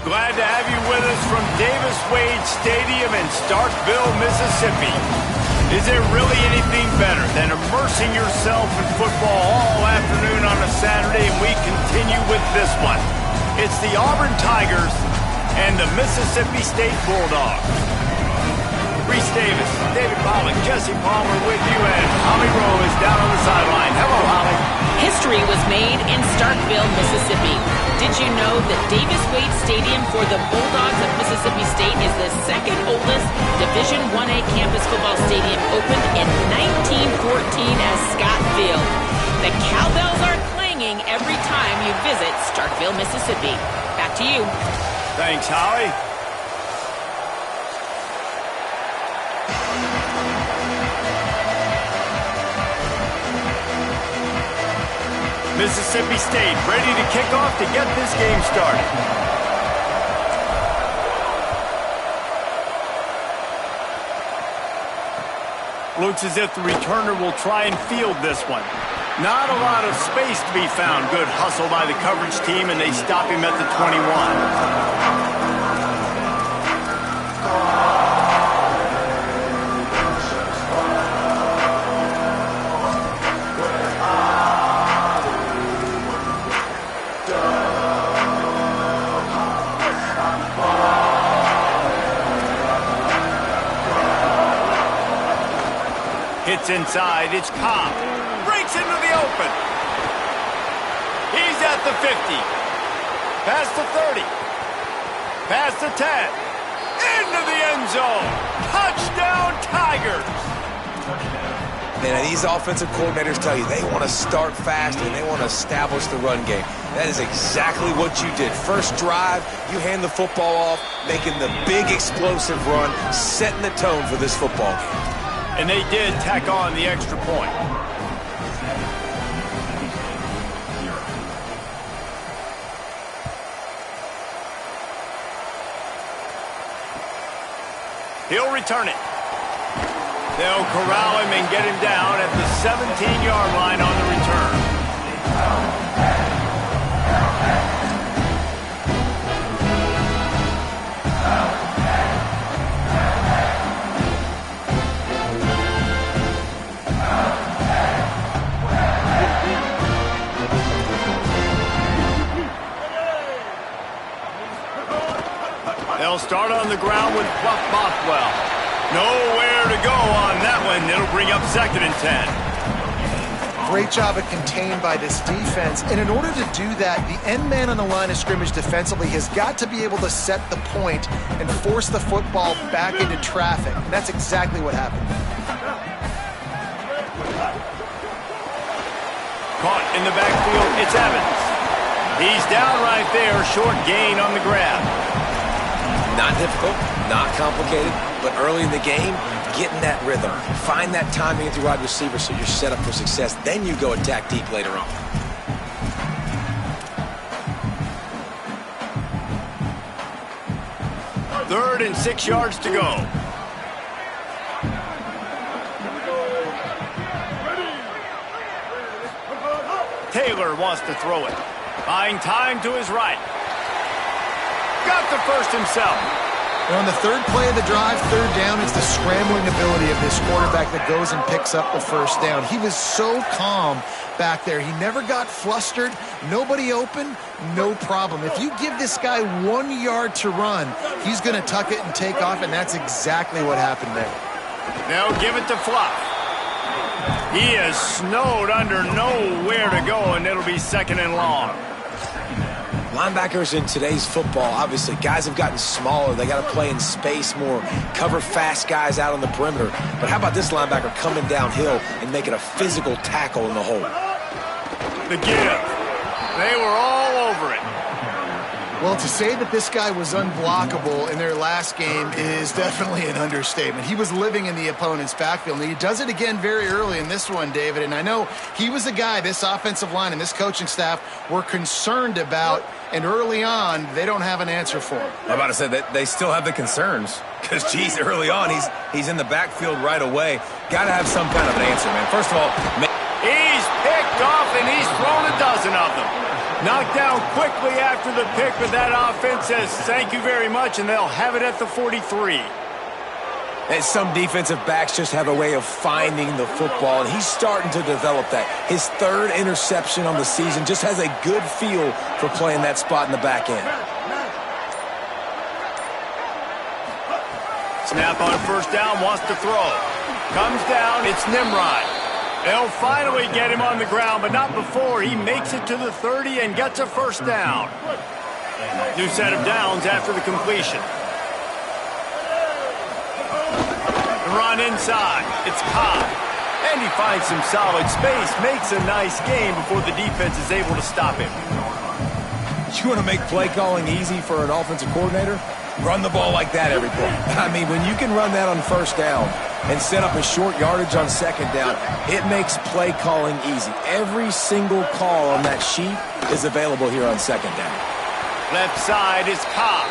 Glad to have you with us from Davis-Wade Stadium in Starkville, Mississippi. Is there really anything better than immersing yourself in football all afternoon on a Saturday? And we continue with this one. It's the Auburn Tigers and the Mississippi State Bulldogs. Reese Davis, David Pollock, Jesse Palmer with you, and Holly Rowe is down on the sideline. Hello, Holly. History was made in Starkville, Mississippi. Did you know that Davis-Wade Stadium for the Bulldogs of Mississippi State is the second oldest Division I-A campus football stadium, opened in 1914 as Scott Field? The cowbells are clanging every time you visit Starkville, Mississippi. Back to you. Thanks, Holly. Mississippi State ready to kick off to get this game started. Looks as if the returner will try and field this one. Not a lot of space to be found. Good hustle by the coverage team, and they stop him at the 21. Hits inside, it's Cobb. Breaks into the open. He's at the 50. Past the 30. Past the 10. Into the end zone. Touchdown, Tigers. Man, these offensive coordinators tell you they want to start fast and they want to establish the run game. That is exactly what you did. First drive, you hand the football off, making the big explosive run, setting the tone for this football game. And they did tack on the extra point. He'll return it. They'll corral him and get him down at the 17-yard line on the return. They'll start on the ground with Buck Bothwell. Nowhere to go on that one. It'll bring up 2nd and 10. Great job of contained by this defense. And in order to do that, the end man on the line of scrimmage defensively has got to be able to set the point and force the football back into traffic. And that's exactly what happened. Caught in the backfield, it's Evans. He's down right there, short gain on the grab. Not difficult, not complicated, but early in the game, getting that rhythm. Find that timing at the wide receiver so you're set up for success. Then you go attack deep later on. Third and 6 yards to go. Taylor wants to throw it. Buying time to his right. Got the first himself. And on the third play of the drive, third down, it's the scrambling ability of this quarterback that goes and picks up the first down. He was so calm back there. He never got flustered. Nobody open, no problem. If you give this guy 1 yard to run, he's going to tuck it and take off, and that's exactly what happened there. Now give it to Fluff. He is snowed under, nowhere to go, and it'll be 2nd and long. Linebackers in today's football, obviously, guys have gotten smaller. They got to play in space more, cover fast guys out on the perimeter. But how about this linebacker coming downhill and making a physical tackle in the hole? The give. They were all over it. Well, to say that this guy was unblockable in their last game is definitely an understatement. He was living in the opponent's backfield, and he does it again very early in this one, David. And I know he was a guy this offensive line and this coaching staff were concerned about, and early on, they don't have an answer for him. I'm about to say that they still have the concerns because, geez, early on, he's in the backfield right away. Got to have some kind of an answer, man. First of all, he's picked picked off, and he's thrown a dozen of them. Knocked down quickly after the pick, but that offense says thank you very much, and they'll have it at the 43. And some defensive backs just have a way of finding the football, and he's starting to develop that. His third interception on the season, just has a good feel for playing that spot in the back end. Snap on first down, wants to throw. Comes down, it's Nimrod. They'll finally get him on the ground, but not before he makes it to the 30 and gets a first down. New set of downs after the completion. Run inside. It's Cobb. And he finds some solid space, makes a nice game before the defense is able to stop him. You want to make play calling easy for an offensive coordinator? Run the ball like that every play. I mean, when you can run that on first down and set up a short yardage on second down, it makes play calling easy. Every single call on that sheet is available here on second down. Left side is Cobb.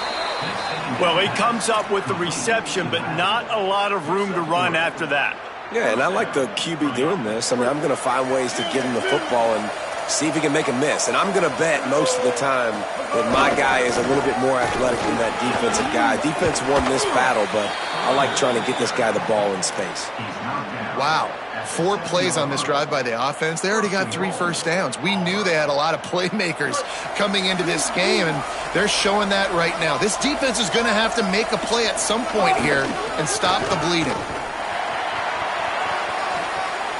Well, he comes up with the reception, but not a lot of room to run after that. Yeah, and I like the QB doing this. I mean, I'm going to find ways to give him the football and see if he can make a miss. And I'm going to bet most of the time that my guy is a little bit more athletic than that defensive guy. Defense won this battle, but I like trying to get this guy the ball in space. Wow. 4 plays on this drive by the offense. They already got 3 first downs. We knew they had a lot of playmakers coming into this game, and they're showing that right now. This defense is going to have to make a play at some point here and stop the bleeding.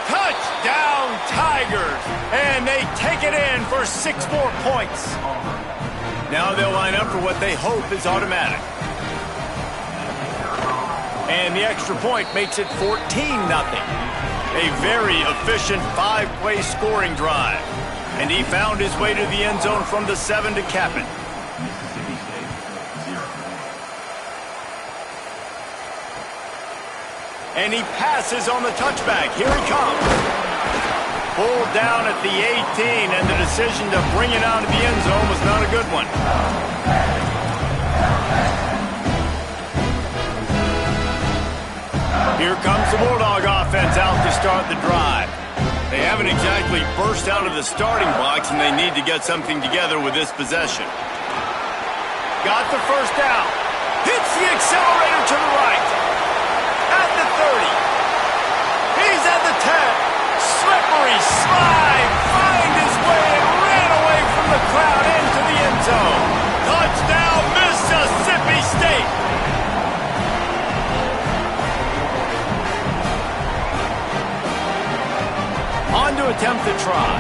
Touchdown, Tigers! And they take it in for 6 more points. Now they'll line up for what they hope is automatic. And the extra point makes it 14-0. A very efficient 5-play scoring drive. And he found his way to the end zone from the 7 to cap it. And he passes on the touchback. Here he comes. Pulled down at the 18, and the decision to bring it out of the end zone was not a good one. Here comes the Bulldog offense out to start the drive. They haven't exactly burst out of the starting blocks, and they need to get something together with this possession. Got the first down. Hits the accelerator to the right. At the 30. He's at the 10. Slippery slide. Find his way and ran away from the crowd into the end zone. Touchdown, Mississippi State. On to attempt the try.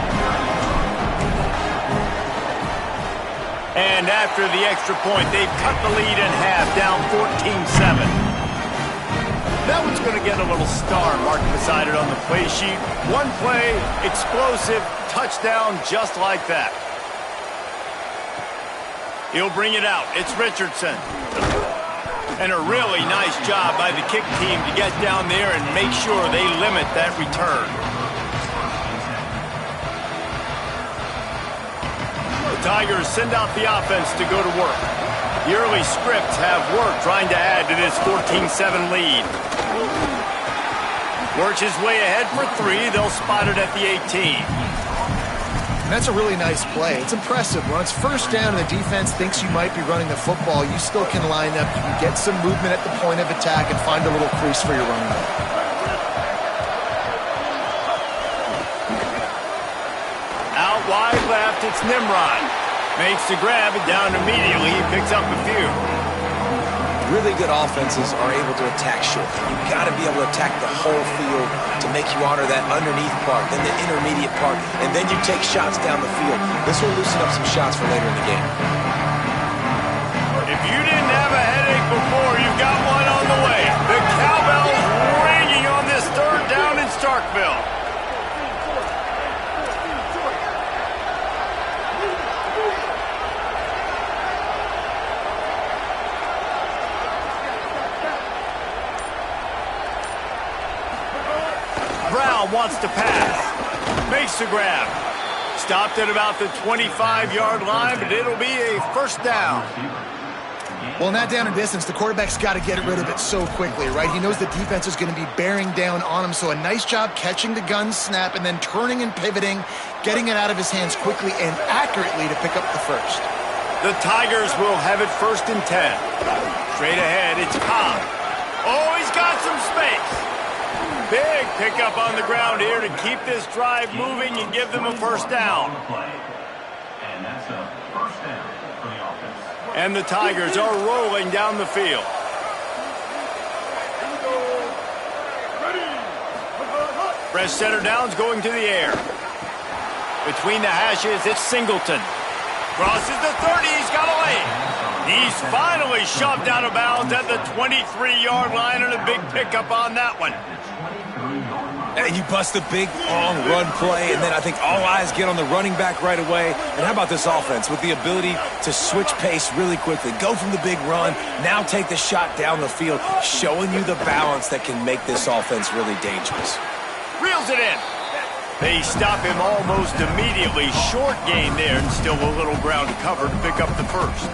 And after the extra point, they've cut the lead in half, down 14-7. That one's going to get a little star marked beside it on the play sheet. One play, explosive, touchdown just like that. He'll bring it out. It's Richardson. And a really nice job by the kick team to get down there and make sure they limit that return. Tigers send out the offense to go to work. The early scripts have worked trying to add to this 14-7 lead. Works his way ahead for 3. They'll spot it at the 18. And that's a really nice play. It's impressive. When it's first down and the defense thinks you might be running the football, you still can line up. You can get some movement at the point of attack and find a little crease for your running back. Out wide left, it's Nimrod. Makes the grab, and down immediately. He picks up a few. Really good offenses are able to attack short. You've got to be able to attack the whole field to make you honor that underneath part, then the intermediate part, and then you take shots down the field. This will loosen up some shots for later in the game. If you didn't have a headache before, you've got one on the way. The cowbell's ringing on this third down in Starkville. Brown wants to pass. Makes the grab. Stopped at about the 25-yard line, but it'll be a first down. Well, in that down and distance, the quarterback's got to get rid of it so quickly, right? He knows the defense is going to be bearing down on him, so a nice job catching the gun snap and then turning and pivoting, getting it out of his hands quickly and accurately to pick up the first. The Tigers will have it 1st and 10. Straight ahead, it's Cobb. Oh, he's got some space. Big pickup on the ground here to keep this drive moving and give them a 1st down. And that's a 1st down for the offense. And the Tigers are rolling down the field. Fresh center downs going to the air. Between the hashes, it's Singleton. Crosses the 30, he's got a lane. He's finally shoved out of bounds at the 23-yard line, and a big pickup on that one. And you bust a big, long run play, and then I think all eyes get on the running back right away. And how about this offense with the ability to switch pace really quickly, go from the big run, now take the shot down the field, showing you the balance that can make this offense really dangerous. Reels it in. They stop him almost immediately. Short gain there, and still a little ground to cover to pick up the first.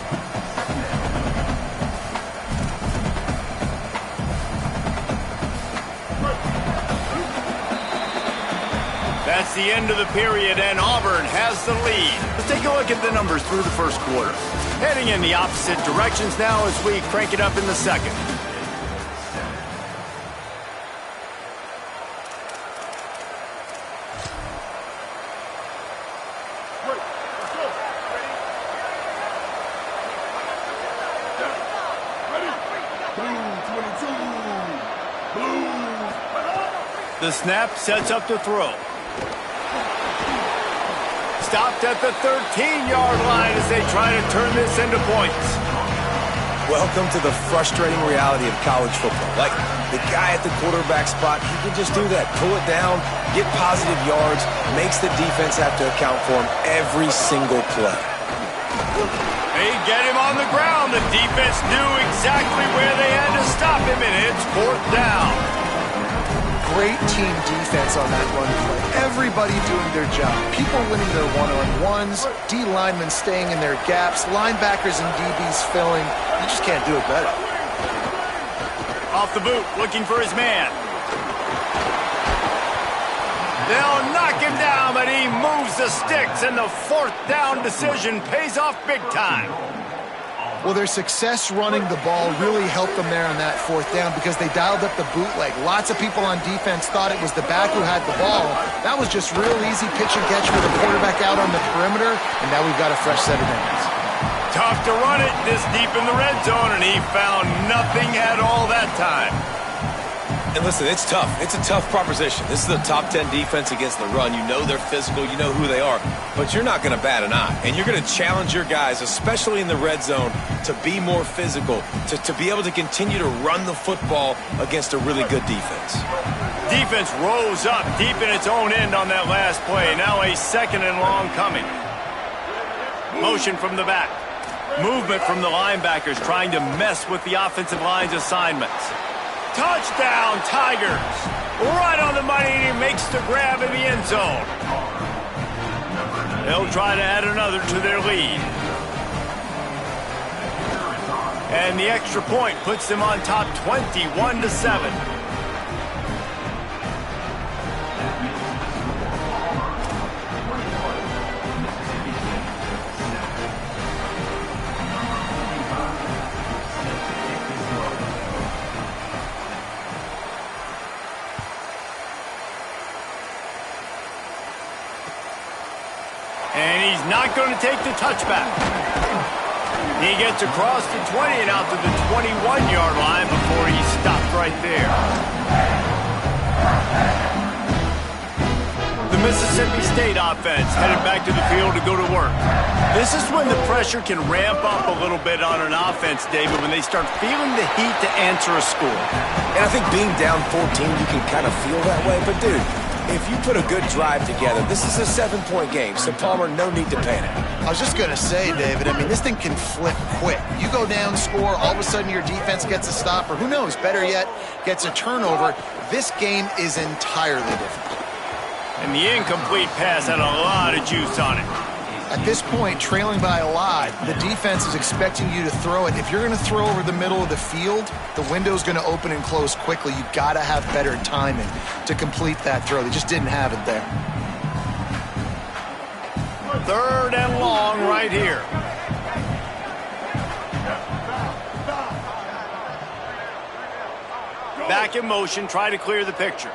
That's the end of the period, and Auburn has the lead. Let's take a look at the numbers through the 1st quarter. Heading in the opposite directions now as we crank it up in the 2nd. The snap sets up the throw. Stopped at the 13-yard line as they try to turn this into points. Welcome to the frustrating reality of college football. Like, the guy at the quarterback spot, he can just do that. Pull it down, get positive yards, makes the defense have to account for him every single play. They get him on the ground. The defense knew exactly where they had to stop him, and it's 4th down. Great team defense on that run play. Everybody doing their job. People winning their one-on-ones, D linemen staying in their gaps, linebackers and DBs filling. You just can't do it better. Off the boot, looking for his man. They'll knock him down, but he moves the sticks, and the 4th down decision pays off big time. Well, their success running the ball really helped them there on that 4th down because they dialed up the bootleg. Lots of people on defense thought it was the back who had the ball. That was just real easy pitch and catch with the quarterback out on the perimeter, and now we've got a fresh set of downs. Tough to run it this deep in the red zone, and he found nothing at all that time. And listen, it's tough. It's a tough proposition. This is the top 10 defense against the run. You know they're physical. You know who they are. But you're not going to bat an eye. And you're going to challenge your guys, especially in the red zone, to be more physical, to be able to continue to run the football against a really good defense. Defense rose up deep in its own end on that last play. Now a 2nd and long coming. Motion from the back. Movement from the linebackers trying to mess with the offensive line's assignments. Touchdown, Tigers. Right on the money, and he makes the grab in the end zone. They'll try to add another to their lead. And the extra point puts them on top 21-7. And he's not going to take the touchback. He gets across the 20 and out to the 21-yard line before he stopped right there. The Mississippi State offense headed back to the field to go to work. This is when the pressure can ramp up a little bit on an offense, David, when they start feeling the heat to answer a score. And I think being down 14, you can kind of feel that way. But, dude, if you put a good drive together, this is a 7-point game, so Palmer, no need to panic. I was just going to say, David, I mean, this thing can flip quick. You go down, score, all of a sudden your defense gets a stop, or who knows, better yet, gets a turnover. This game is entirely different. And the incomplete pass had a lot of juice on it. At this point, trailing by a lot, the defense is expecting you to throw it. If you're going to throw over the middle of the field, the window's going to open and close quickly. You've got to have better timing to complete that throw. They just didn't have it there. 3rd and long right here. Back in motion, try to clear the picture.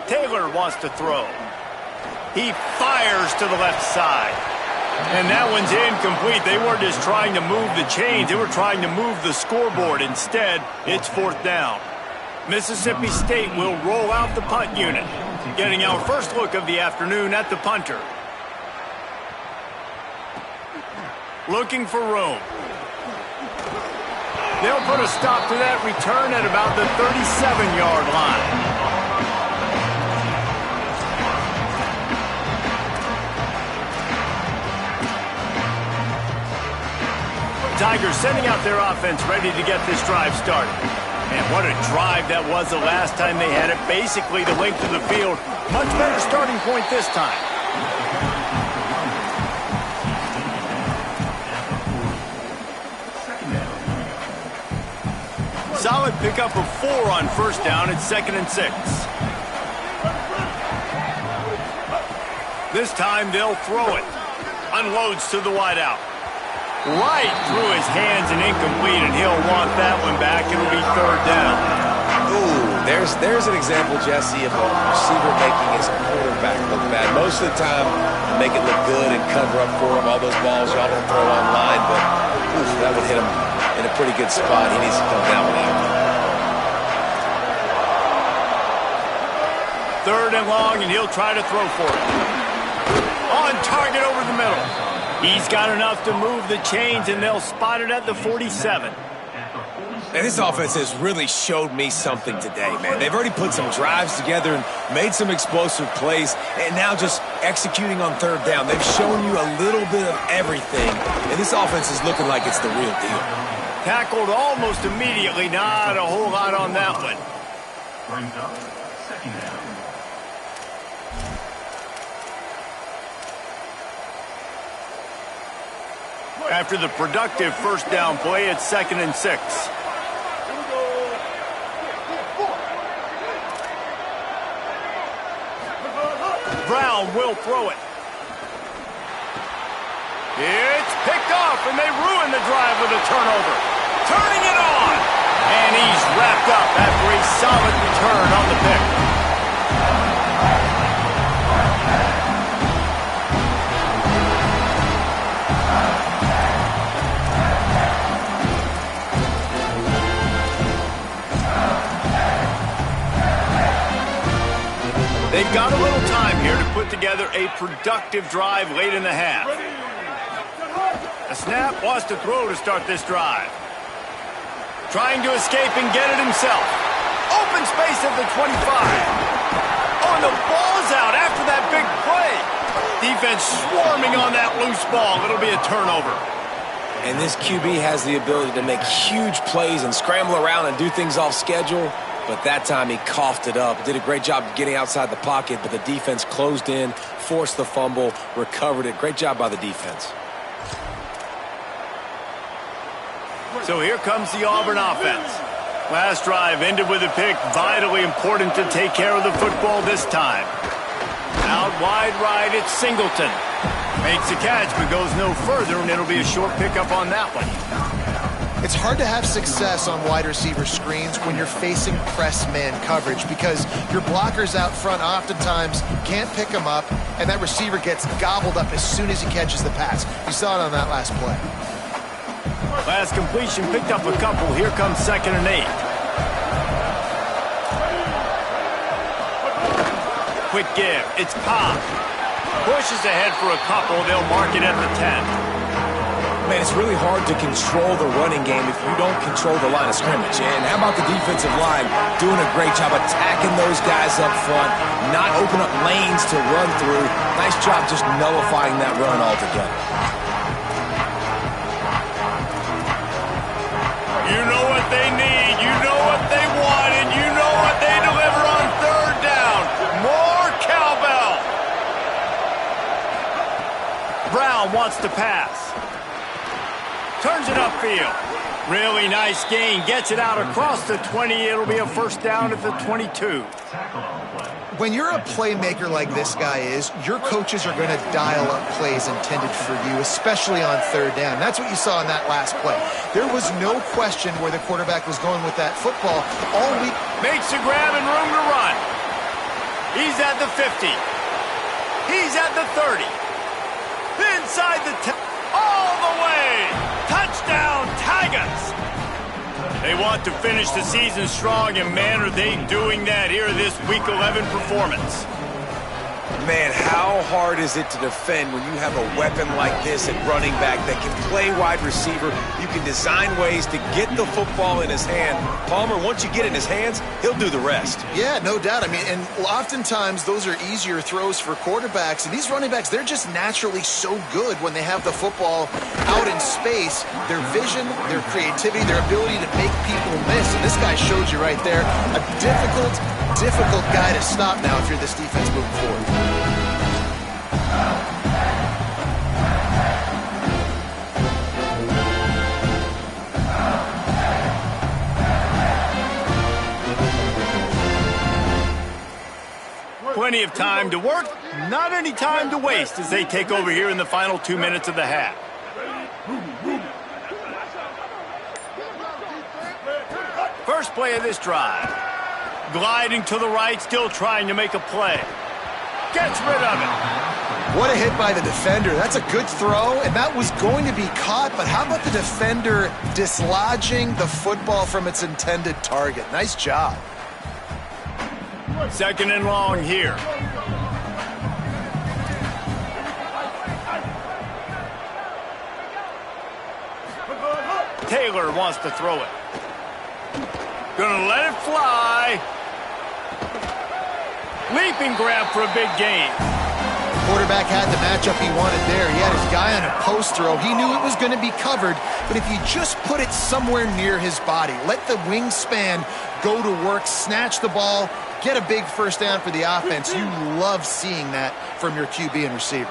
Taylor wants to throw. He fires to the left side. And that one's incomplete. They weren't just trying to move the chains. They were trying to move the scoreboard. Instead, it's 4th down. Mississippi State will roll out the punt unit. Getting our first look of the afternoon at the punter. Looking for room. They'll put a stop to that return at about the 37-yard line. Tigers sending out their offense ready to get this drive started. And what a drive that was the last time they had it. Basically the length of the field. Much better starting point this time. Solid pickup of 4 on 1st down. It's 2nd and 6. This time they'll throw it. Unloads to the wideout. Right through his hands and incomplete, and he'll want that one back. It'll be 3rd down. Ooh, there's an example, Jesse, of a receiver making his quarterback look bad. Most of the time, make it look good and cover up for him. All those balls y'all don't throw online, but oof, that would hit him in a pretty good spot. He needs to come down with that. 3rd and long, and he'll try to throw for it. On target over the middle. He's got enough to move the chains, and they'll spot it at the 47. And this offense has really showed me something today, man. They've already put some drives together and made some explosive plays, and now just executing on 3rd down. They've shown you a little bit of everything, and this offense is looking like it's the real deal. Tackled almost immediately. Not a whole lot on that one. Brings up 2nd down. After the productive 1st down play, it's 2nd and 6. Brown will throw it. It's picked off, and they ruin the drive with a turnover. Turning it on. And he's wrapped up after a solid return on the pick. They've got a little time here to put together a productive drive late in the half. A snap, wants to throw to start this drive. Trying to escape and get it himself. Open space at the 25. Oh, and the ball's out after that big play. Defense swarming on that loose ball. It'll be a turnover. And this QB has the ability to make huge plays and scramble around and do things off schedule. But that time he coughed it up. Did a great job of getting outside the pocket, but the defense closed in, forced the fumble, recovered it. Great job by the defense. So here comes the Auburn offense. Last drive ended with a pick. Vitally important to take care of the football this time. Out wide right, it's Singleton. Makes a catch, but goes no further, and it'll be a short pickup on that one. It's hard to have success on wide receiver screens when you're facing press man coverage because your blockers out front oftentimes can't pick them up, and that receiver gets gobbled up as soon as he catches the pass. You saw it on that last play. Last completion picked up a couple. Here comes 2nd and 8. Quick give. It's Cobb. Pushes ahead for a couple. They'll mark it at the 10. Man, it's really hard to control the running game if you don't control the line of scrimmage. And how about the defensive line doing a great job attacking those guys up front, not open up lanes to run through. Nice job just nullifying that run altogether. You know what they need, you know what they want, and you know what they deliver on 3rd down. More cowbell. and wants to pass. Turns it upfield. Really nice gain. Gets it out across the 20. It'll be a first down at the 22. When you're a playmaker like this guy is, your coaches are going to dial up plays intended for you, especially on third down. That's what you saw in that last play. There was no question where the quarterback was going with that football all week. Makes the grab and room to run. He's at the 50. He's at the 30. Inside the 10. All the way. Touchdown, Tigers. They want to finish the season strong, and man, are they doing that here this Week 11 performance. Man, how hard is it to defend when you have a weapon like this at running back that can play wide receiver? You can design ways to get the football in his hand. Palmer, once you get it in his hands, he'll do the rest. Yeah, no doubt. I mean, and oftentimes those are easier throws for quarterbacks. And these running backs, they're just naturally so good when they have the football out in space. Their vision, their creativity, their ability to make people miss. And this guy showed you right there, a difficult guy to stop now if you're this defense moving forward. Plenty of time to work, not any time to waste as they take over here in the final 2 minutes of the half. First play of this drive. Gliding to the right, still trying to make a play. Gets rid of it. What a hit by the defender. That's a good throw, and that was going to be caught, but how about the defender dislodging the football from its intended target? Nice job. Second and long here. Taylor wants to throw it. Gonna let it fly. Leaping grab for a big gain. Quarterback had the matchup he wanted there. He had his guy on a post throw. He knew it was going to be covered, but if you just put it somewhere near his body, let the wingspan go to work, snatch the ball, get a big first down for the offense, you love seeing that from your QB and receiver.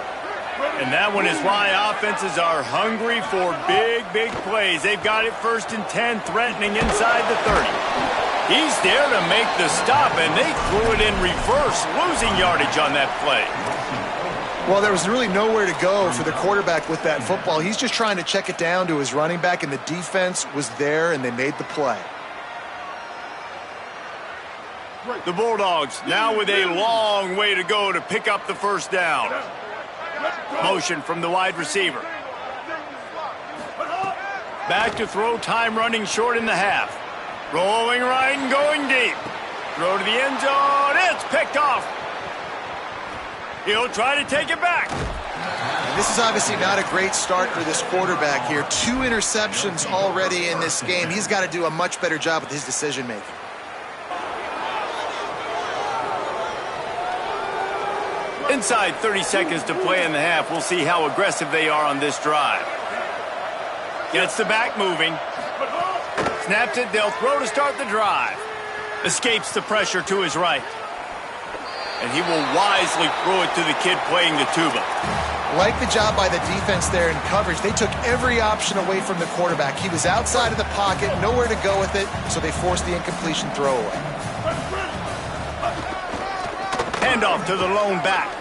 And that one is why offenses are hungry for big plays. They've got it first and 10, threatening inside the 30. He's there to make the stop, and they threw it in reverse, losing yardage on that play. Well, there was really nowhere to go for the quarterback with that football. He's just trying to check it down to his running back, and the defense was there, and they made the play. The Bulldogs now with a long way to go to pick up the first down. Motion from the wide receiver. Back to throw, time running short in the half. Rolling right and going deep. Throw to the end zone. It's picked off. He'll try to take it back. And this is obviously not a great start for this quarterback here. 2 interceptions already in this game. He's got to do a much better job with his decision-making. Inside 30 seconds to play in the half. We'll see how aggressive they are on this drive. Gets the back moving. Snaps it. They'll throw to start the drive. Escapes the pressure to his right. And he will wisely throw it to the kid playing the tuba. Like the job by the defense there in coverage. They took every option away from the quarterback. He was outside of the pocket, nowhere to go with it, so they forced the incompletion throwaway. Handoff to the lone back.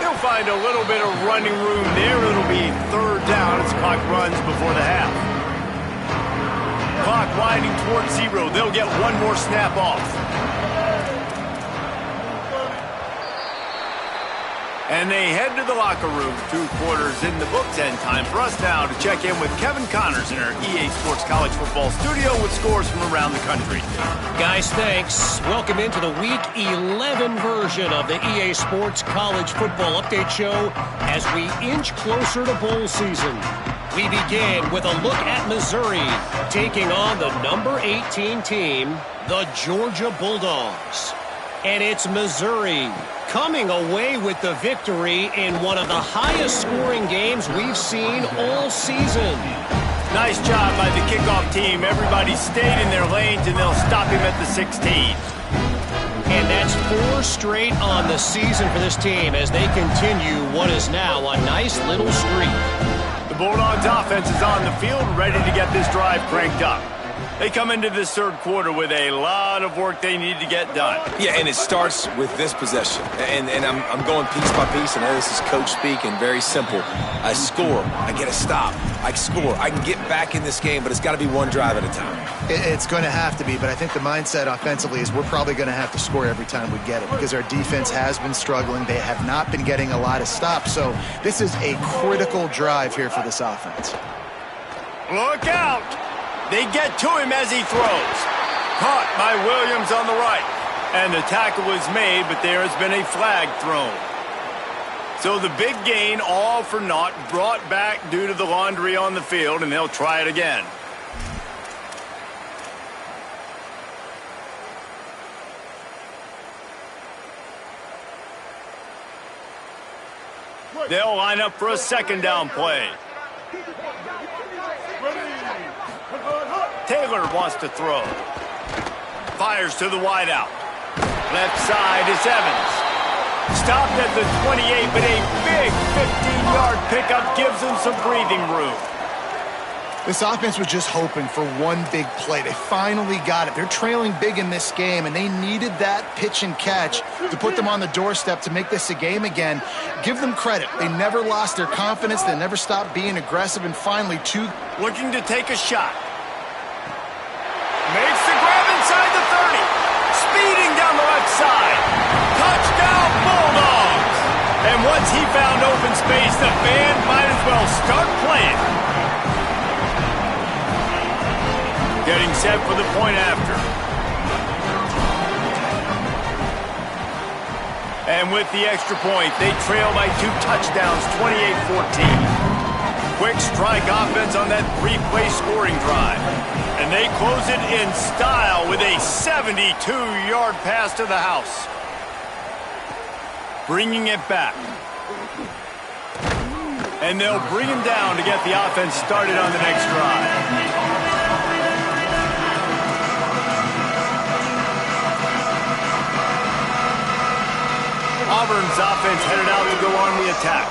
He'll find a little bit of running room there. It'll be third down as clock runs before the half. Clock winding towards 0. They'll get one more snap off. And they head to the locker room. 2 quarters in the books, and time for us now to check in with Kevin Connors in our EA Sports College Football studio with scores from around the country. Guys, thanks. Welcome into the Week 11 version of the EA Sports College Football Update Show as we inch closer to bowl season. We begin with a look at Missouri taking on the number 18 team, the Georgia Bulldogs. And it's Missouri coming away with the victory in one of the highest scoring games we've seen all season. Nice job by the kickoff team. Everybody stayed in their lanes, and they'll stop him at the 16. And that's 4 straight on the season for this team as they continue what is now a nice little streak. The Bulldogs offense is on the field, ready to get this drive cranked up. They come into this third quarter with a lot of work they need to get done. Yeah, and it starts with this possession. And I'm going piece by piece. I know this is coach speak and very simple. I score. I get a stop. I score. I can get back in this game, but it's got to be one drive at a time. It's going to have to be, but I think the mindset offensively is we're probably going to have to score every time we get it because our defense has been struggling. They have not been getting a lot of stops. So this is a critical drive here for this offense. Look out! They get to him as he throws. Caught by Williams on the right. And the tackle was made, but there has been a flag thrown. So the big gain, all for naught, brought back due to the laundry on the field, and they'll try it again. They'll line up for a second down play. Taylor wants to throw. Fires to the wideout. Left side is Evans. Stopped at the 28, but a big 15-yard pickup gives him some breathing room. This offense was just hoping for one big play. They finally got it. They're trailing big in this game, and they needed that pitch and catch to put them on the doorstep to make this a game again. Give them credit. They never lost their confidence. They never stopped being aggressive, and finally, looking to take a shot. Makes the grab inside the 30. Speeding down the left side. Touchdown, Bulldogs! And once he found open space, the band might as well start playing. Getting set for the point after. And with the extra point, they trail by 2 touchdowns, 28-14. Quick strike offense on that 3-play scoring drive. And they close it in style with a 72-yard pass to the house. Bringing it back. And they'll bring him down to get the offense started on the next drive. Auburn's offense headed out to go on the attack.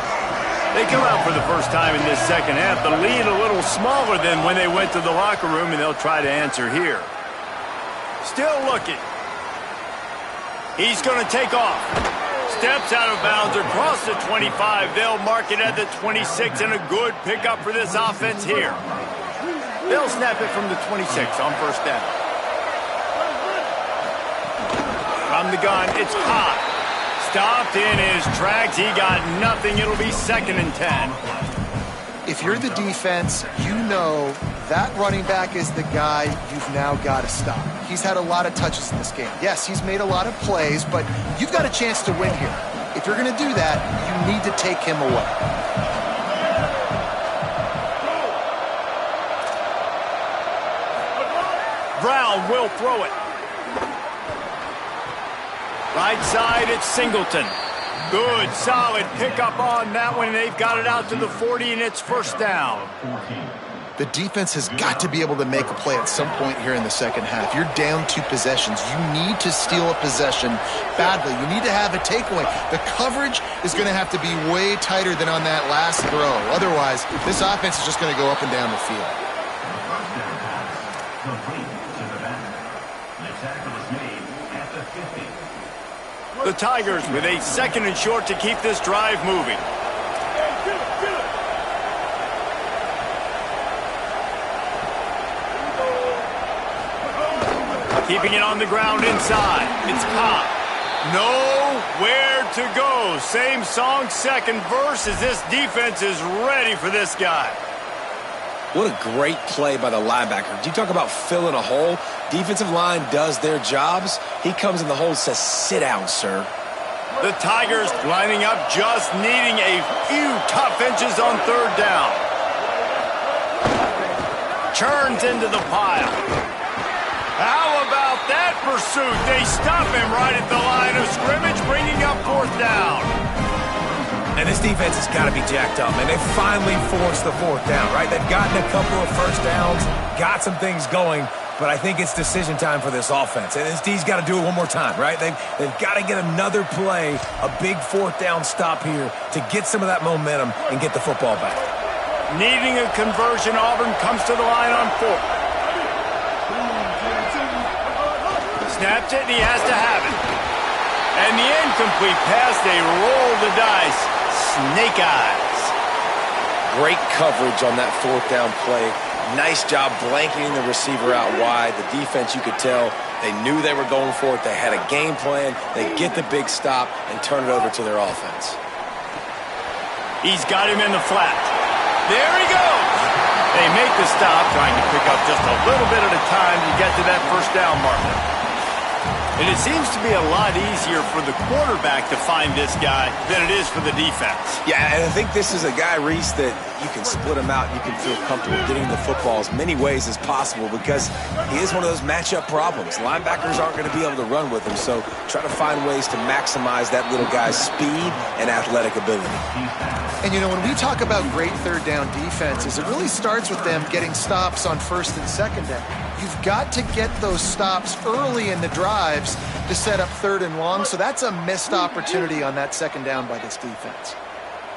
They come out for the first time in this second half. The lead a little smaller than when they went to the locker room, and they'll try to answer here. Still looking. He's going to take off. Steps out of bounds across the 25. They'll mark it at the 26, and a good pickup for this offense here. They'll snap it from the 26 on first down. From the gun, it's caught. Stopped in his tracks. He got nothing. It'll be 2nd and 10. If you're the defense, you know that running back is the guy you've now got to stop. He's had a lot of touches in this game. Yes, he's made a lot of plays, but you've got a chance to win here. If you're going to do that, you need to take him away. Brown will throw it. Right side, it's Singleton. Good, solid pickup on that one. They've got it out to the 40, and it's first down. The defense has got to be able to make a play at some point here in the second half. You're down 2 possessions. You need to steal a possession badly. You need to have a takeaway. The coverage is going to have to be way tighter than on that last throw. Otherwise, this offense is just going to go up and down the field. The Tigers with a 2nd and short to keep this drive moving. Keeping it on the ground inside. It's caught. Nowhere to go. Same song, second verse, as this defense is ready for this guy. What a great play by the linebacker. Do you talk about filling a hole? Defensive line does their jobs. He comes in the hole and says, sit down, sir. The Tigers lining up, just needing a few tough inches on 3rd down. Churns into the pile. How about that pursuit? They stop him right at the line of scrimmage, bringing up 4th down. And this defense has got to be jacked up, man. They finally forced the fourth down, right? They've gotten a couple of first downs, got some things going, but I think it's decision time for this offense. And this D's got to do it one more time, right? They've got to get another play, a big fourth down stop here to get some of that momentum and get the football back. Needing a conversion, Auburn comes to the line on fourth. Snaps it, and he has to have it. And the incomplete pass, they roll the dice. Snake eyes. Great coverage on that fourth down play. Nice job blanketing the receiver out wide. The defense, you could tell, they knew they were going for it. They had a game plan. They get the big stop and turn it over to their offense. He's got him in the flat. There he goes. They make the stop, trying to pick up just a little bit at a time to get to that first down marker. And it seems to be a lot easier for the quarterback to find this guy than it is for the defense. Yeah, and I think this is a guy, Reese, that you can split him out. You can feel comfortable getting the football as many ways as possible because he is one of those matchup problems. Linebackers aren't going to be able to run with him, so try to find ways to maximize that little guy's speed and athletic ability. And, you know, when we talk about great third down defenses, it really starts with them getting stops on first and second down. You've got to get those stops early in the drives to set up third and long, so that's a missed opportunity on that second down by this defense.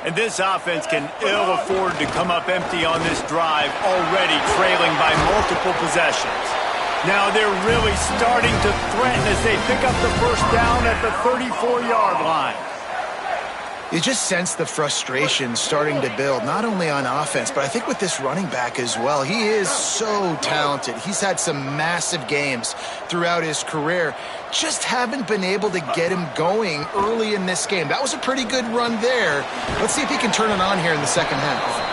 And this offense can ill afford to come up empty on this drive, already trailing by multiple possessions. Now they're really starting to threaten as they pick up the first down at the 34-yard line. You just sense the frustration starting to build, not only on offense, but I think with this running back as well. He is so talented. He's had some massive games throughout his career. Just haven't been able to get him going early in this game. That was a pretty good run there. Let's see if he can turn it on here in the second half.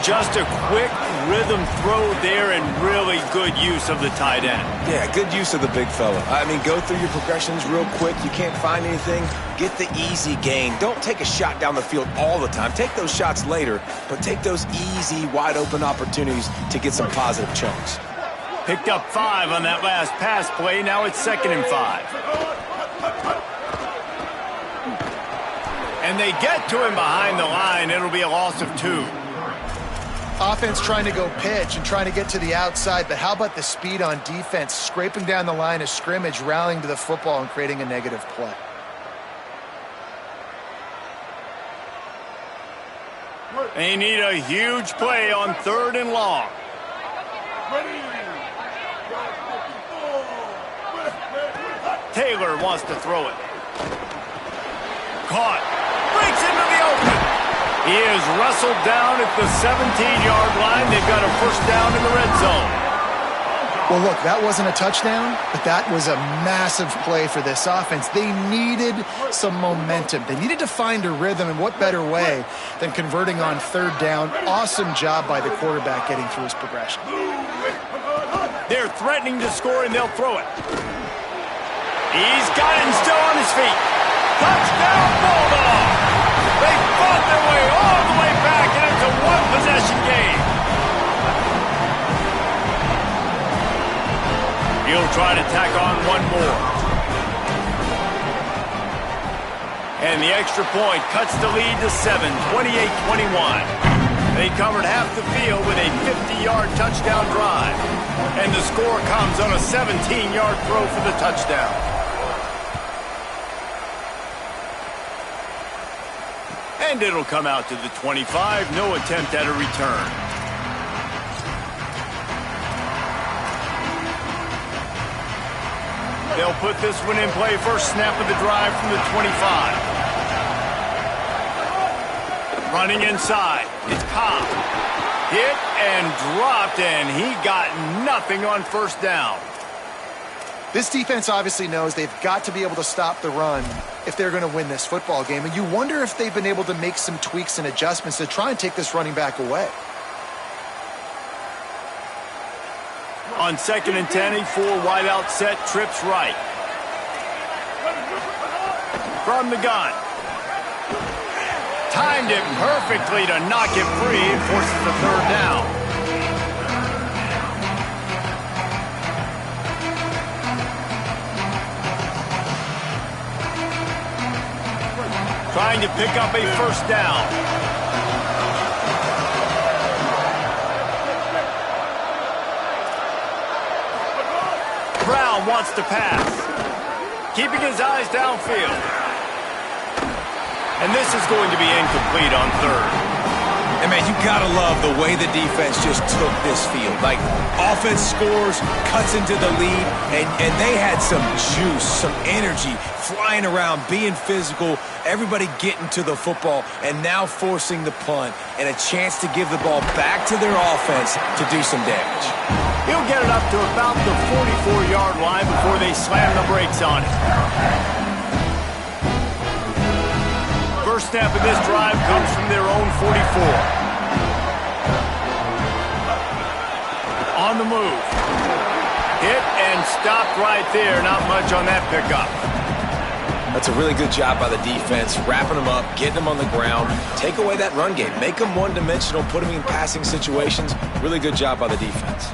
Just a quick rhythm throw there and really good use of the tight end. Yeah, good use of the big fella. I mean, go through your progressions real quick. You can't find anything. Get the easy gain. Don't take a shot down the field all the time. Take those shots later, but take those easy, wide-open opportunities to get some positive chunks. Picked up 5 on that last pass play. Now it's 2nd and 5. And they get to him behind the line. It'll be a loss of 2. Offense trying to go pitch and trying to get to the outside, but how about the speed on defense, scraping down the line of scrimmage, rallying to the football and creating a negative play. They need a huge play on 3rd and long. Taylor wants to throw it. Caught. Breaks into the open. He is wrestled down at the 17-yard line. They've got a first down in the red zone. Well, look, that wasn't a touchdown, but that was a massive play for this offense. They needed some momentum. They needed to find a rhythm, and what better way than converting on 3rd down. Awesome job by the quarterback getting through his progression. They're threatening to score, and they'll throw it. He's got him still on his feet. Touchdown, Bulldog! They fought their way all the way back, and it's a one-possession game. He'll try to tack on one more. And the extra point cuts the lead to 7, 28-21. They covered half the field with a 50-yard touchdown drive. And the score comes on a 17-yard throw for the touchdown. And it'll come out to the 25. No attempt at a return. They'll put this one in play. First snap of the drive from the 25. Running inside. It's Cobb. Hit and dropped, and he got nothing on first down. This defense obviously knows they've got to be able to stop the run if they're going to win this football game. And you wonder if they've been able to make some tweaks and adjustments to try and take this running back away. On 2nd and 10, a 4 wideout set, trips right. From the gun. Timed it perfectly to knock it free and forces the 3rd down. trying to pick up a first down. Brown wants to pass, keeping his eyes downfield. And this is going to be incomplete on third. And, man, you got to love the way the defense just took this field. Like, offense scores, cuts into the lead, and they had some juice, some energy, flying around, being physical, everybody getting to the football, and now forcing the punt and a chance to give the ball back to their offense to do some damage. He'll get it up to about the 44-yard line before they slam the brakes on it. First snap of this drive comes from their own 44. On the move. Hit and stopped right there. Not much on that pickup. That's a really good job by the defense, wrapping them up, getting them on the ground. Take away that run game. Make them one-dimensional, put them in passing situations. Really good job by the defense.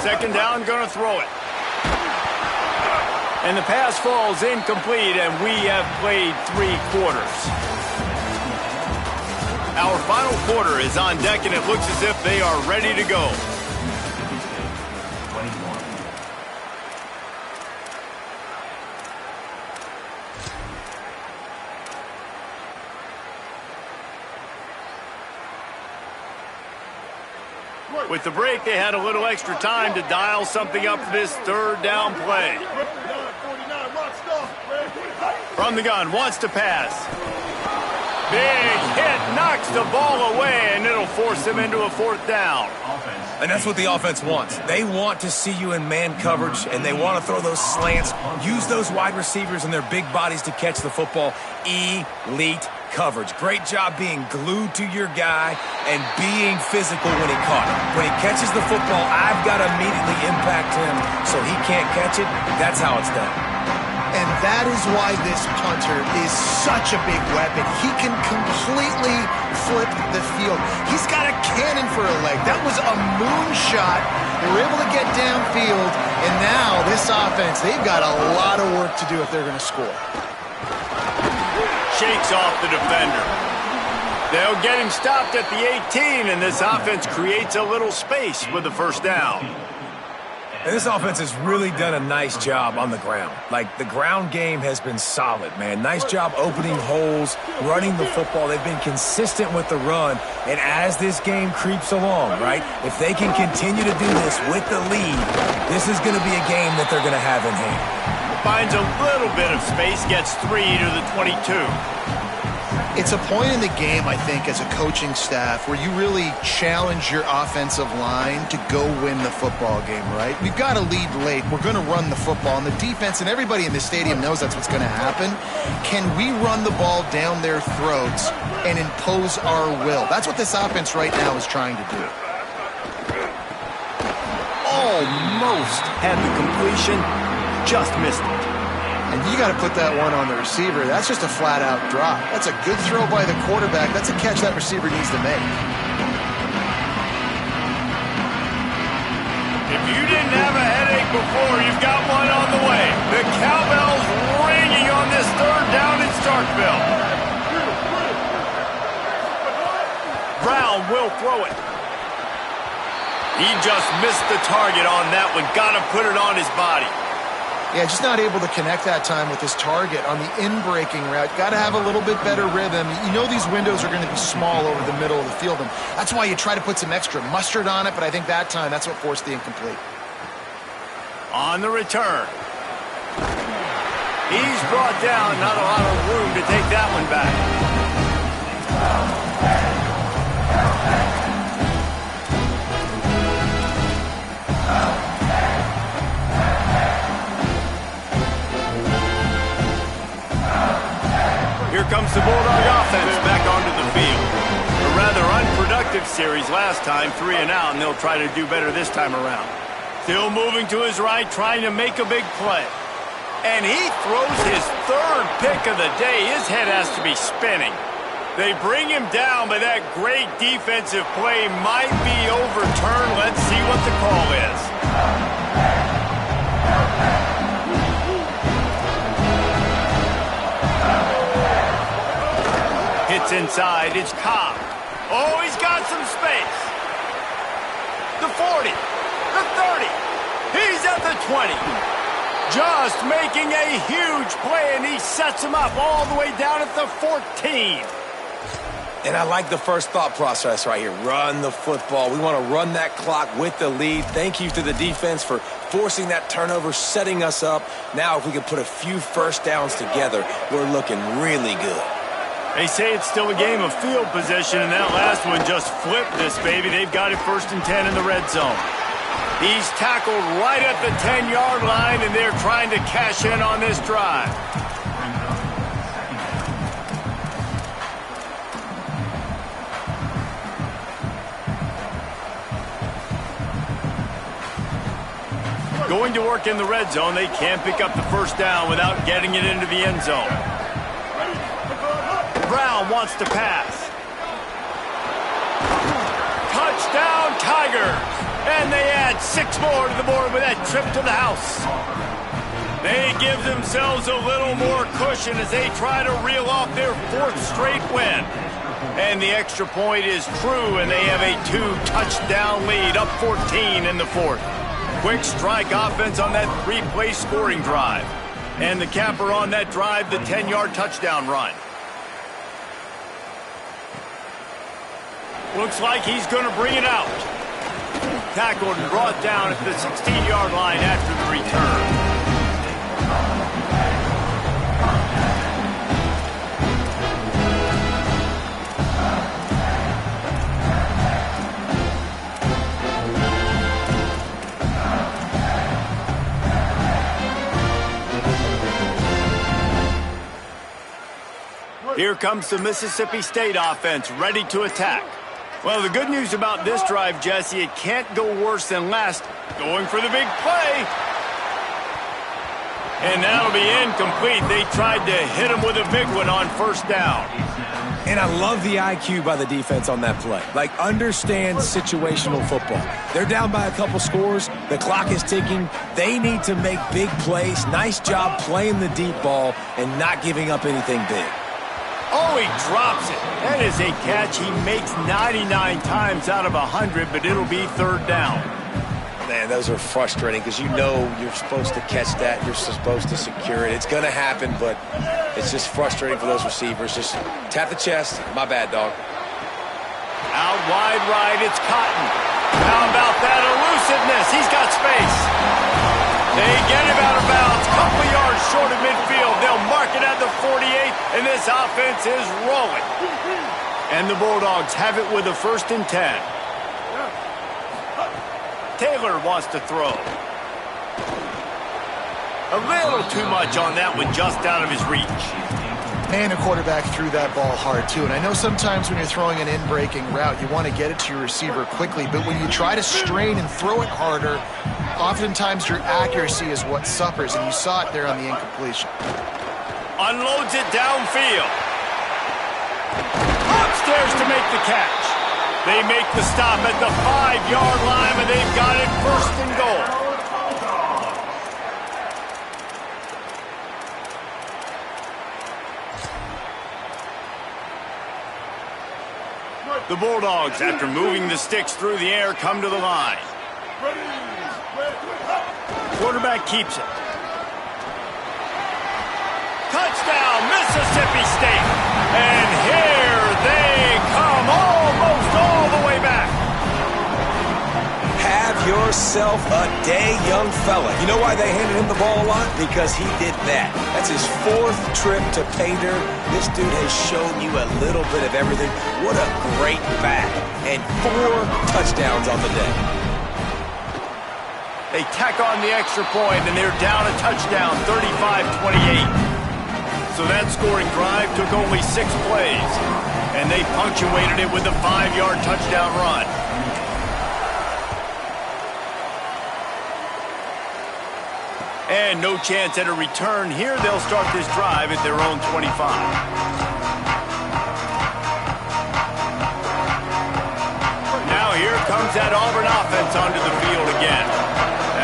Second down, going to throw it. And the pass falls incomplete, and we have played 3 quarters. Our final quarter is on deck, and it looks as if they are ready to go. With the break, they had a little extra time to dial something up for this third down play. From the gun, wants to pass. Big hit, knocks the ball away, and it'll force him into a fourth down. And that's what the offense wants. They want to see you in man coverage, and they want to throw those slants, use those wide receivers and their big bodies to catch the football. Elite coverage. Great job being glued to your guy and being physical when he caught it. When he catches the football, I've got to immediately impact him so he can't catch it. That's how it's done. And that is why this punter is such a big weapon. He can completely flip the field. He's got a cannon for a leg. That was a moonshot. They were able to get downfield, and now this offense, they've got a lot of work to do if they're going to score. Shakes off the defender. They'll get him stopped at the 18, and this offense creates a little space with the first down. And this offense has really done a nice job on the ground. Like, the ground game has been solid, man. Nice job opening holes, running the football. They've been consistent with the run. And as this game creeps along, right, if they can continue to do this with the lead, this is going to be a game that they're going to have in hand. Finds a little bit of space, gets 3 to the 22. It's a point in the game, I think, as a coaching staff where you really challenge your offensive line to go win the football game, right? We've got to lead late. We're going to run the football. And the defense and everybody in the stadium knows that's what's going to happen. Can we run the ball down their throats and impose our will? That's what this offense right now is trying to do. Almost had the completion, just missed it. And you got to put that one on the receiver. That's just a flat-out drop. That's a good throw by the quarterback. That's a catch that receiver needs to make. If you didn't have a headache before, you've got one on the way. The cowbell's ringing on this third down in Starkville. Brown will throw it. He just missed the target on that one. Got to put it on his body. Yeah, just not able to connect that time with his target on the in-breaking route. Got to have a little bit better rhythm. You know these windows are going to be small over the middle of the field, and that's why you try to put some extra mustard on it, but I think that time that's what forced the incomplete. On the return. He's brought down, not a lot of room to take that one back. Here comes the Bulldog offense back onto the field. A rather unproductive series last time, 3 and out, and they'll try to do better this time around. Still moving to his right, trying to make a big play. And he throws his third pick of the day. His head has to be spinning. They bring him down, but that great defensive play might be overturned. Let's see what the call is. gets inside. It's Cobb. Oh, he's got some space. The 40. The 30. He's at the 20. Just making a huge play, and he sets him up all the way down at the 14. And I like the first thought process right here. Run the football. We want to run that clock with the lead. Thank you to the defense for forcing that turnover, setting us up. Now if we can put a few first downs together, we're looking really good. They say it's still a game of field position, and that last one just flipped this baby. They've got it 1st and 10 in the red zone. He's tackled right at the 10-yard line, and they're trying to cash in on this drive. Going to work in the red zone, they can't pick up the first down without getting it into the end zone. Brown wants to pass. Touchdown, Tigers! And they add 6 more to the board with that trip to the house. They give themselves a little more cushion as they try to reel off their 4th straight win. And the extra point is true, and they have a 2-touchdown lead, up 14 in the 4th. Quick strike offense on that 3-play scoring drive. And the capper on that drive, the 10-yard touchdown run. Looks like he's going to bring it out. Tackled and brought down at the 16-yard line after the return. Here comes the Mississippi State offense, ready to attack. Well, the good news about this drive, Jesse, it can't go worse than last. Going for the big play. And that'll be incomplete. They tried to hit him with a big one on 1st down. And I love the IQ by the defense on that play. Like, understand situational football. They're down by a couple scores. The clock is ticking. They need to make big plays. Nice job playing the deep ball and not giving up anything big. Oh, he drops it. That is a catch he makes 99 times out of 100, but it'll be 3rd down. Man, those are frustrating because you know you're supposed to catch that. You're supposed to secure it. It's going to happen, but it's just frustrating for those receivers. Just tap the chest. My bad, dog. Out wide right, it's Cotton. How about that elusiveness? He's got space. They get him out of bounds, couple yards short of midfield. They'll mark it at the 48, and this offense is rolling. And the Bulldogs have it with a 1st and 10. Taylor wants to throw. A little too much on that one, just out of his reach. And a quarterback threw that ball hard, too. And I know sometimes when you're throwing an in-breaking route, you want to get it to your receiver quickly. But when you try to strain and throw it harder, oftentimes your accuracy is what suffers. And you saw it there on the incompletion. Unloads it downfield. Upstairs to make the catch. They make the stop at the 5-yard line, and they've got it 1st and goal. The Bulldogs, after moving the sticks through the air, come to the line. Quarterback keeps it. Touchdown, Mississippi State. And here they come, almost all the way back. Have yourself a day, young fella. You know why they handed him the ball a lot? Because he did that. That's his 4th trip to pay dirt. This dude has shown you a little bit of everything. What a great back. And 4 touchdowns on the day. They tack on the extra point, and they're down a touchdown, 35-28. So that scoring drive took only 6 plays, and they punctuated it with a 5-yard touchdown run. And no chance at a return here. They'll start this drive at their own 25. Now here comes that Auburn offense onto the field again.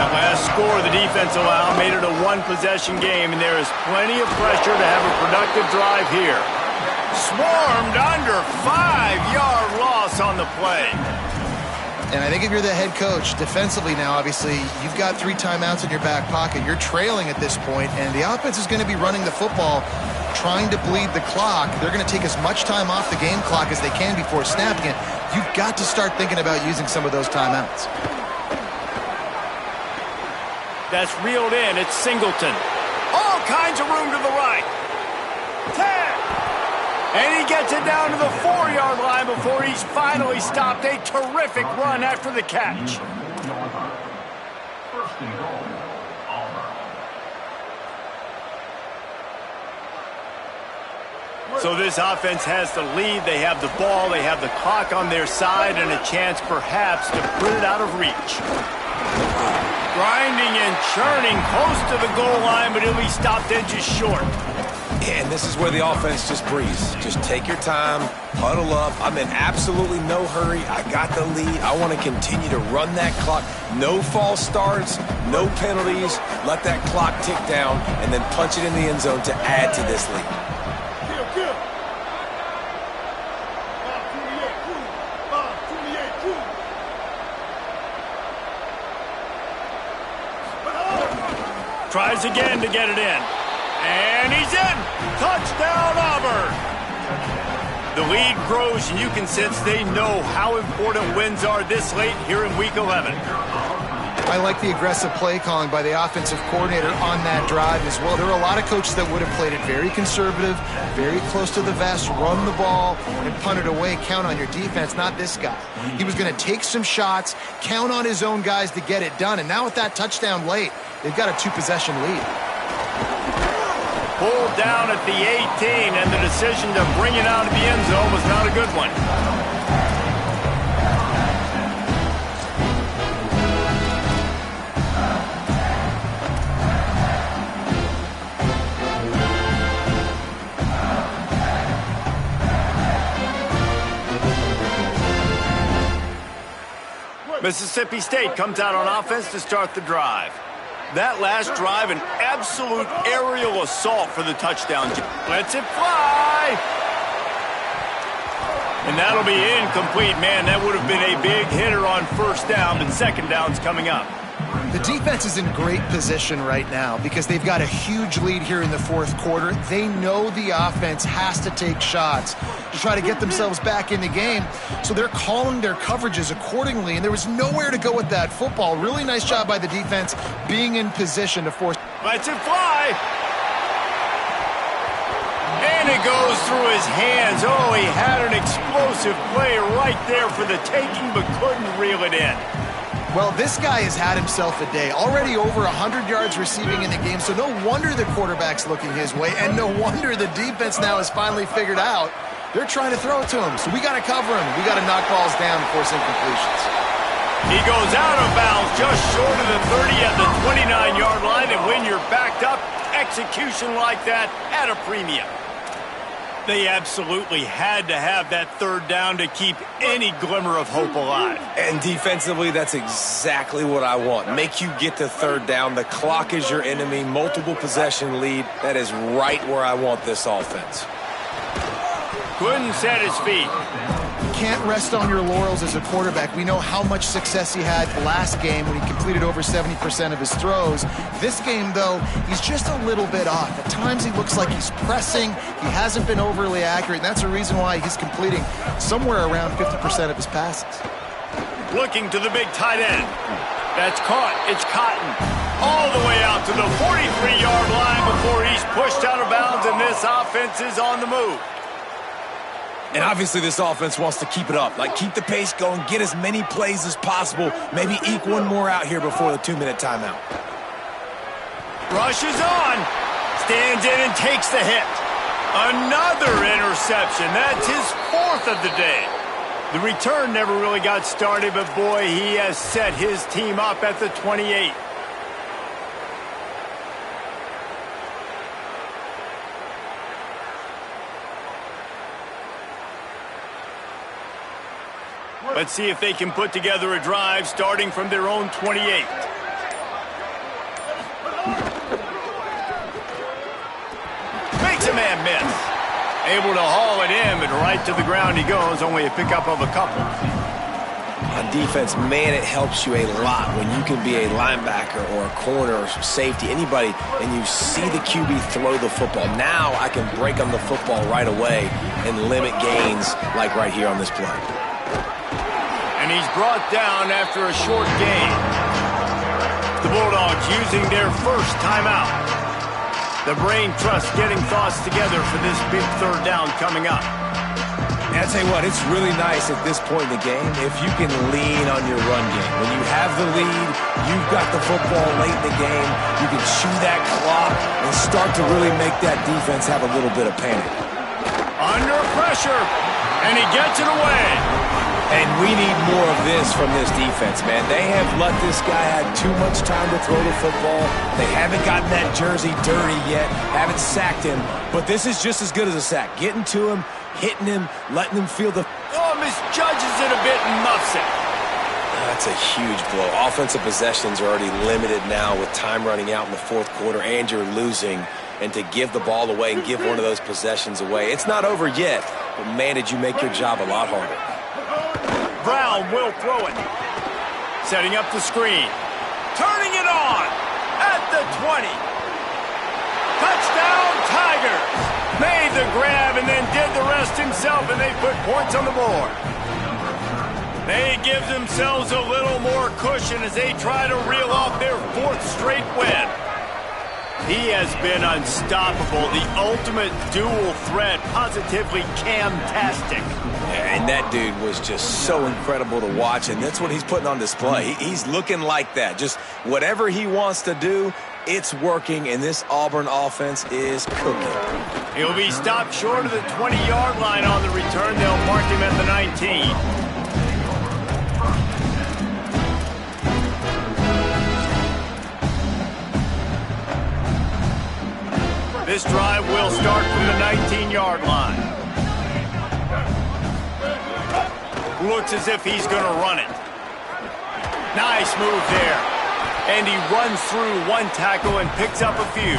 That last score the defense allowed made it a 1-possession game, and there is plenty of pressure to have a productive drive here. Swarmed under, 5-yard loss on the play. And I think if you're the head coach, defensively now, obviously, you've got 3 timeouts in your back pocket. You're trailing at this point, and the offense is going to be running the football, trying to bleed the clock. They're going to take as much time off the game clock as they can before snapping it. You've got to start thinking about using some of those timeouts. That's reeled in. It's Singleton. All kinds of room to the right. 10. And he gets it down to the 4-yard line before he's finally stopped. A terrific run after the catch. First and goal, Auburn. So this offense has the lead. They have the ball. They have the clock on their side and a chance perhaps to put it out of reach. Grinding and churning close to the goal line, but he'll be stopped edges short. And this is where the offense just breathes. Just take your time, huddle up. I'm in absolutely no hurry. I got the lead. I want to continue to run that clock. No false starts, no penalties. Let that clock tick down and then punch it in the end zone to add to this lead. Tries again to get it in. And he's in! Touchdown, Auburn! The lead grows, and you can sense they know how important wins are this late here in Week 11. I like the aggressive play calling by the offensive coordinator on that drive as well. There are a lot of coaches that would have played it very conservative, very close to the vest, run the ball, and punt it away. Count on your defense, not this guy. He was going to take some shots, count on his own guys to get it done, and now with that touchdown late, they've got a 2-possession lead. Pulled down at the 18, and the decision to bring it out of the end zone was not a good one. Mississippi State comes out on offense to start the drive. That last drive, an absolute aerial assault for the touchdown. Lets it fly. And that'll be incomplete. Man, that would have been a big hitter on first down, but second down's coming up. The defense is in great position right now because they've got a huge lead here in the fourth quarter. They know the offense has to take shots to try to get themselves back in the game. So they're calling their coverages accordingly, and there was nowhere to go with that football. Really nice job by the defense being in position to force. Lets it fly. And it goes through his hands. Oh, he had an explosive play right there for the taking, but couldn't reel it in. Well, this guy has had himself a day. Already over 100 yards receiving in the game, so no wonder the quarterback's looking his way, and no wonder the defense now has finally figured out they're trying to throw it to him, so we got to cover him. We got to knock balls down and force incompletions. He goes out of bounds just short of the 30 at the 29-yard line, and when you're backed up, execution like that at a premium. They absolutely had to have that third down to keep any glimmer of hope alive. And defensively, that's exactly what I want. Make you get to third down. The clock is your enemy. Multiple possession lead. That is right where I want this offense. Couldn't set his feet. Can't rest on your laurels as a quarterback. We know how much success he had last game when he completed over 70% of his throws. This game, though, he's just a little bit off. At times he looks like he's pressing. He hasn't been overly accurate, and that's the reason why he's completing somewhere around 50% of his passes. Looking to the big tight end. That's caught. It's Cotton. All the way out to the 43-yard line before he's pushed out of bounds, and this offense is on the move. And obviously this offense wants to keep it up. Like, keep the pace going, get as many plays as possible, maybe eke one more out here before the 2-minute timeout. Rushes on. Stands in and takes the hit. Another interception. That's his fourth of the day. The return never really got started, but boy, he has set his team up at the 28. Let's see if they can put together a drive starting from their own 28. Makes a man miss. Able to haul it in, but right to the ground he goes, only a pickup of a couple. On defense, man, it helps you a lot when you can be a linebacker or a corner or safety, anybody, and you see the QB throw the football. Now I can break on the football right away and limit gains like right here on this play. And he's brought down after a short gain. The Bulldogs using their first timeout. The brain trust getting thoughts together for this big third down coming up. And I'll tell you what, it's really nice at this point in the game if you can lean on your run game. When you have the lead, you've got the football late in the game, you can chew that clock and start to really make that defense have a little bit of panic. Under pressure, and he gets it away. And we need more of this from this defense, man. They have let this guy have too much time to throw the football. They haven't gotten that jersey dirty yet, haven't sacked him. But this is just as good as a sack. Getting to him, hitting him, letting him feel the... Oh, misjudges it a bit and muffs it. That's a huge blow. Offensive possessions are already limited now with time running out in the fourth quarter, and you're losing. And to give the ball away and give one of those possessions away, it's not over yet, but man, did you make your job a lot harder. Brown will throw it. Setting up the screen. Turning it on at the 20. Touchdown, Tigers. Made the grab and then did the rest himself, and they put points on the board. They give themselves a little more cushion as they try to reel off their fourth straight win. He has been unstoppable, the ultimate dual threat, positively Cam-tastic. And that dude was just so incredible to watch, and that's what he's putting on display. He's looking like that. Just whatever he wants to do, it's working, and this Auburn offense is cooking. He'll be stopped short of the 20-yard line on the return. They'll mark him at the 19. This drive will start from the 19-yard line. Looks as if he's going to run it. Nice move there. And he runs through one tackle and picks up a few.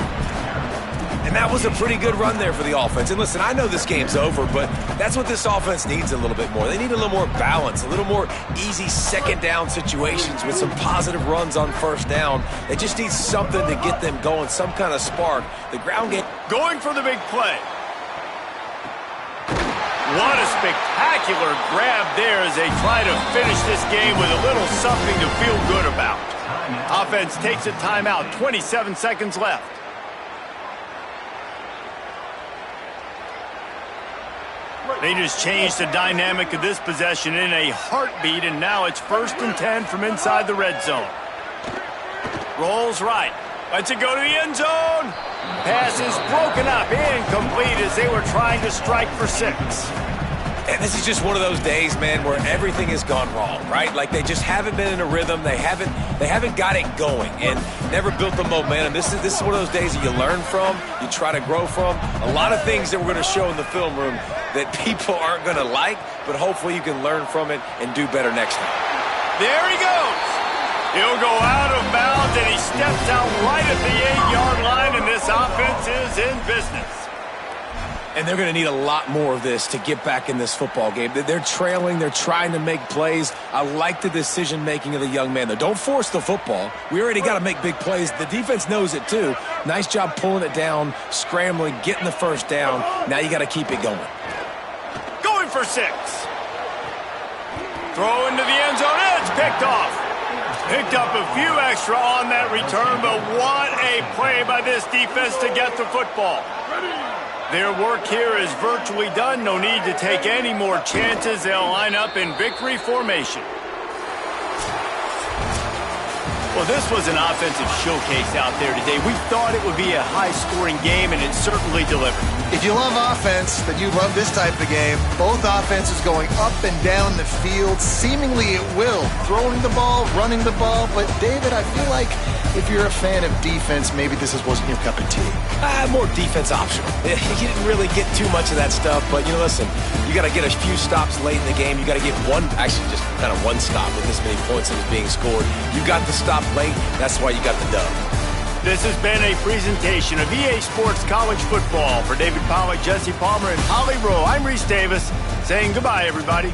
And that was a pretty good run there for the offense. And listen, I know this game's over, but that's what this offense needs a little bit more. They need a little more balance, a little more easy second down situations with some positive runs on first down. They just need something to get them going, some kind of spark. The ground game... Going for the big play. What a spectacular grab there as they try to finish this game with a little something to feel good about. Offense takes a timeout, 27 seconds left. They just changed the dynamic of this possession in a heartbeat, and now it's 1st and 10 from inside the red zone. Rolls right. Lets it go to the end zone. Pass is broken up, incomplete as they were trying to strike for 6. And this is just one of those days, man, where everything has gone wrong, right? Like they just haven't been in a rhythm. They haven't got it going and never built the momentum. This is one of those days that you learn from, you try to grow from. A lot of things that we're going to show in the film room that people aren't going to like, but hopefully you can learn from it and do better next time. There he goes. He'll go out of bounds, and he steps out right at the 8-yard line, and this offense is in business. And they're going to need a lot more of this to get back in this football game. They're trailing. They're trying to make plays. I like the decision-making of the young man, though. Don't force the football. We already got to make big plays. The defense knows it, too. Nice job pulling it down, scrambling, getting the first down. Now you got to keep it going. Going for 6. Throw into the end zone. It's picked off. Picked up a few extra on that return, but what a play by this defense to get the football. Their work here is virtually done. No need to take any more chances. They'll line up in victory formation. Well, this was an offensive showcase out there today. We thought it would be a high-scoring game, and it certainly delivered. If you love offense, then you love this type of game. Both offenses going up and down the field, seemingly at will. Throwing the ball, running the ball. But, David, I feel like if you're a fan of defense, maybe this wasn't your cup of tea. More defense optional. You didn't really get too much of that stuff, but, listen, you got to get a few stops late in the game. You got to get actually just kind of one stop with this many points that was being scored. You got the stop late. That's why you got the dub. This has been a presentation of EA Sports College Football. For David Pollack, Jesse Palmer, and Holly Rowe, I'm Reese Davis saying goodbye, everybody.